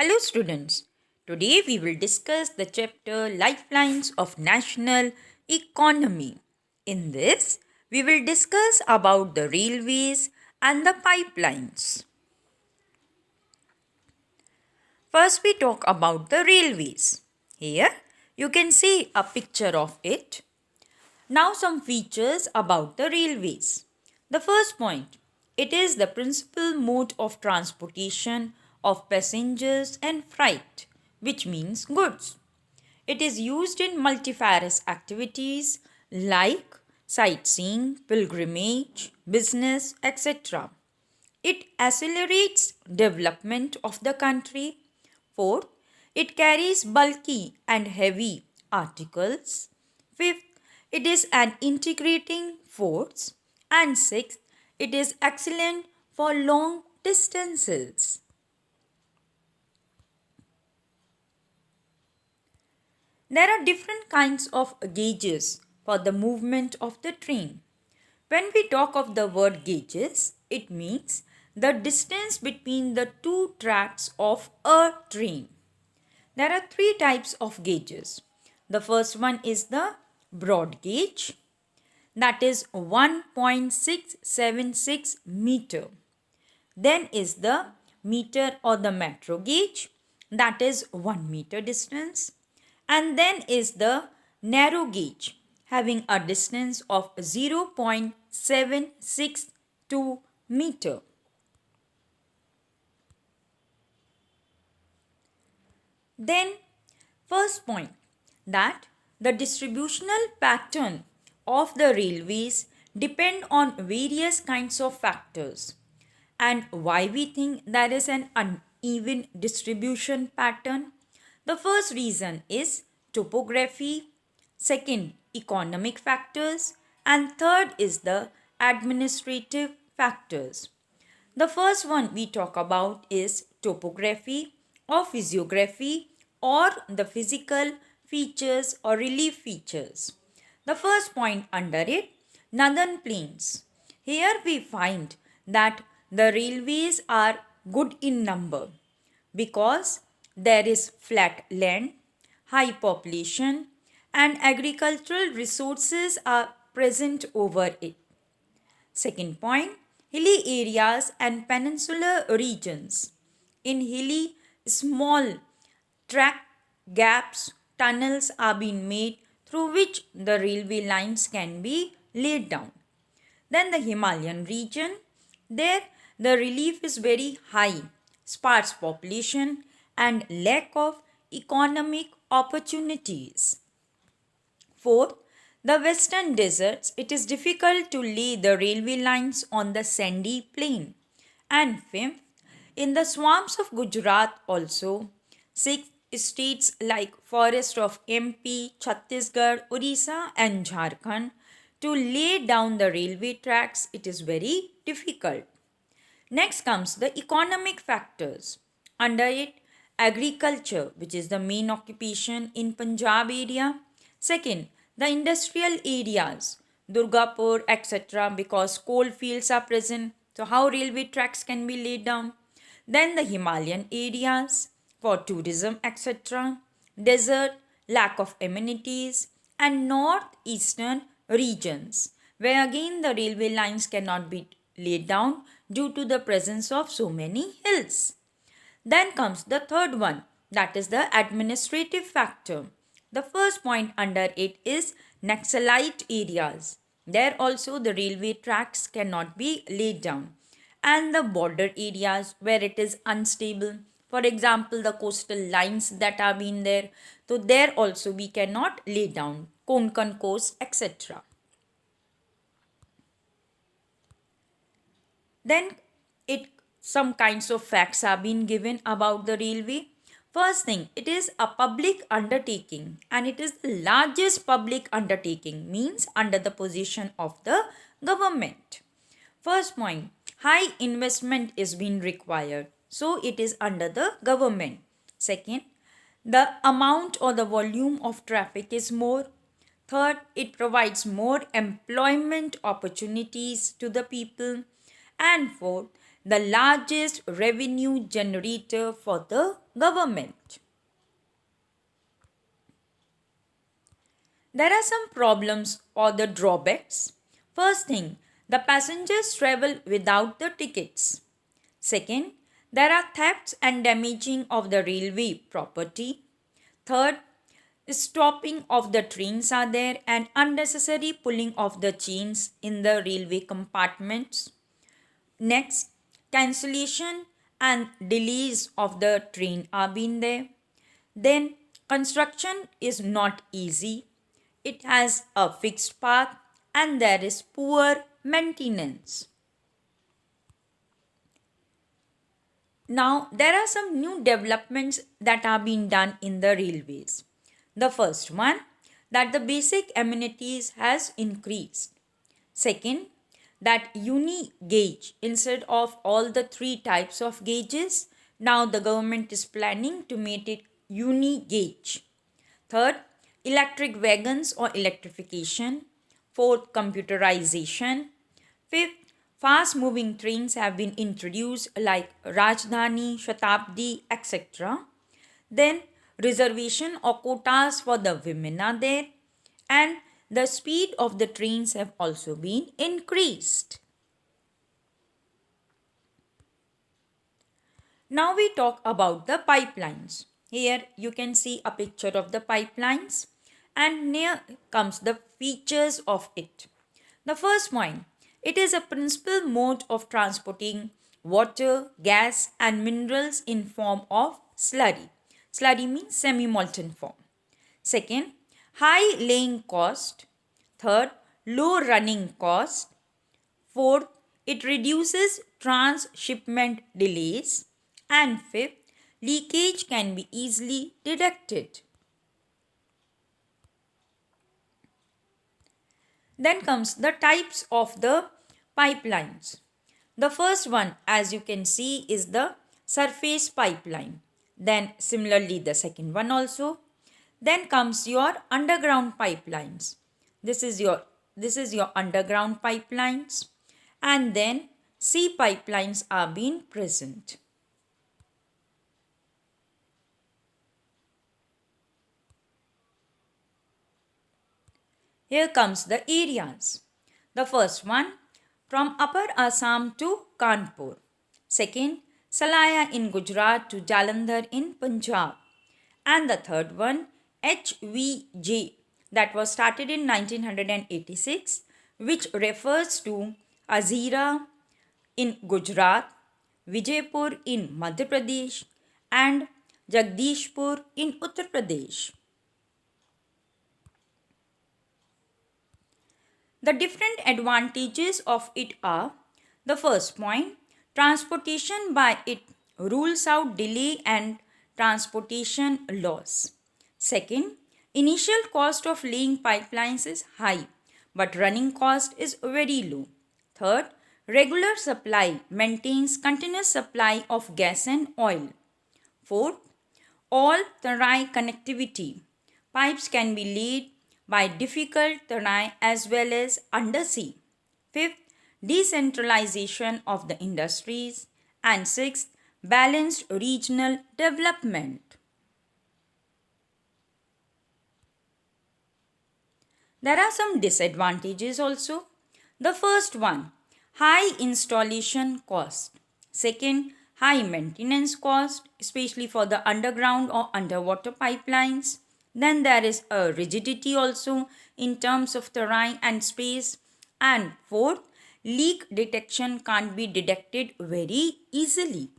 Hello, students. Today we will discuss the chapter Lifelines of National Economy. In this, we will discuss about the railways and the pipelines. First, we talk about the railways. Here, you can see a picture of it. Now, some features about the railways. The first point, it is the principal mode of transportation of passengers and freight, which means goods. It is used in multifarious activities like sightseeing, pilgrimage, business, etc. It accelerates development of the country. Fourth, it carries bulky and heavy articles. Fifth, it is an integrating force. And sixth, it is excellent for long distances. There are different kinds of gauges for the movement of the train. When we talk of the word gauges, it means the distance between the two tracks of a train. There are three types of gauges. The first one is the broad gauge, that is 1.676 meter. Then is the meter or the metro gauge, that is 1 meter distance. And then is the narrow gauge, having a distance of 0.762 meter. Then, first point, that the distributional pattern of the railways depend on various kinds of factors. And why we think there is an uneven distribution pattern? The first reason is topography, second, economic factors, and third is the administrative factors. The first one we talk about is topography or physiography or the physical features or relief features. The first point under it, northern plains. Here we find that the railways are good in number because there is flat land, high population, and agricultural resources are present over it. Second point, hilly areas and peninsular regions. In hilly, small track gaps, tunnels are being made through which the railway lines can be laid down. Then the Himalayan region, there the relief is very high, sparse population and lack of economic opportunities. Fourth, the western deserts, it is difficult to lay the railway lines on the sandy plain. And fifth, in the swamps of Gujarat also. Sixth, states like forest of MP, Chhattisgarh, Orissa and Jharkhand, to lay down the railway tracks, it is very difficult. Next comes the economic factors. Under it, agriculture, which is the main occupation in Punjab area. Second, the industrial areas, Durgapur, etc., because coal fields are present. So, how railway tracks can be laid down? Then the Himalayan areas for tourism, etc., desert, lack of amenities, and northeastern regions, where again the railway lines cannot be laid down due to the presence of so many hills. Then comes the third one, that is the administrative factor. The first point under it is Naxalite areas. There also the railway tracks cannot be laid down. And the border areas where it is unstable. For example, the coastal lines that are being there. So there also we cannot lay down Konkan coast, etc. Then it some kinds of facts are being given about the railway. First thing, it is a public undertaking and it is the largest public undertaking, means under the position of the government. First point, high investment is being required, so it is under the government. Second, the amount or the volume of traffic is more. Third, it provides more employment opportunities to the people. And fourth, the largest revenue generator for the government. There are some problems or the drawbacks. First thing, the passengers travel without the tickets. Second, there are thefts and damaging of the railway property. Third, stopping of the trains are there and unnecessary pulling of the chains in the railway compartments. Next, cancellation and delays of the train are being there. Then, construction is not easy. It has a fixed path and there is poor maintenance. Now, there are some new developments that are being done in the railways. The first one, that the basic amenities has increased. Second, that uni gauge instead of all the three types of gauges, now the government is planning to make it uni gauge. Third, electric wagons or electrification. Fourth, computerization. Fifth, fast moving trains have been introduced like Rajdhani, Shatabdi, etc. Then reservation or quotas for the women are there, and the speed of the trains have also been increased. Now we talk about the pipelines. Here you can see a picture of the pipelines and here comes the features of it. The first point, it is a principal mode of transporting water, gas and minerals in form of slurry. Slurry means semi-molten form. Second, high laying cost. Third, low running cost. Fourth, it reduces transshipment delays. And fifth, leakage can be easily detected. Then comes the types of the pipelines. The first one, as you can see, is the surface pipeline. Then similarly the second one also. Then comes your underground pipelines. This is your underground pipelines. And then sea pipelines are being present. Here comes the areas. The first one, from Upper Assam to Kanpur. Second, Salaya in Gujarat to Jalandhar in Punjab. And the third one, HVJ, that was started in 1986, which refers to Hazira in Gujarat, Vijaypur in Madhya Pradesh, and Jagdishpur in Uttar Pradesh. The different advantages of it are, the first point, transportation by it rules out delay and transportation loss. Second, initial cost of laying pipelines is high, but running cost is very low. Third, regular supply maintains continuous supply of gas and oil. Fourth, all terrain connectivity. Pipes can be laid by difficult terrain as well as undersea. Fifth, decentralization of the industries. And sixth, balanced regional development. There are some disadvantages also. The first one, high installation cost. Second, high maintenance cost, especially for the underground or underwater pipelines. Then there is a rigidity also in terms of terrain and space. And fourth, leak detection can't be detected very easily.